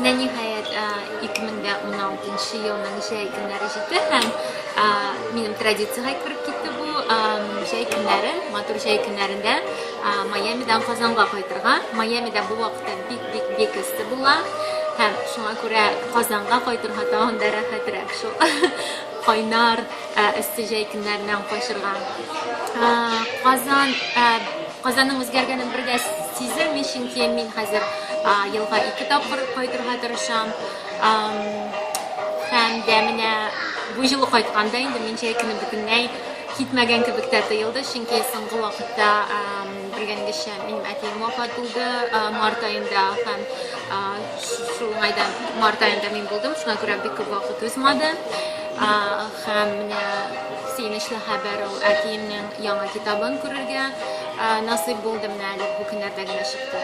Nihayet 2016 yılının günleri ciddi hem benim tradisiyaya kirip gitti bu günlerin, motor günlerinde Miami'den Kazan'a koyturgan. Miami'de bu vakitte bik üstü bulan. Hem şuna göre Kazan'a koyturgan hatta onlara hatırak şu kaynar üstü günlerinden koşurgan. Kazan'ın özgergenin bir de sizin çünkü ben hazır yılga 2 tapır koyturga tırışam. Hem de mine bu yıl koytqanda indi men şeykini bütünley gitmegen kibik tatıyıldı. Çünkü soňky wagtda birgen geçe benim ätiyim wafat boldy. Mart ayında hem şu ayda Mart ayında men buldum. Şuna göre bir köp wagt uzmady. Hem sevinçli haber o ätiyimnin ýaňa kitabyn görürge nasip boldy. Bu günlerde gene çykdy.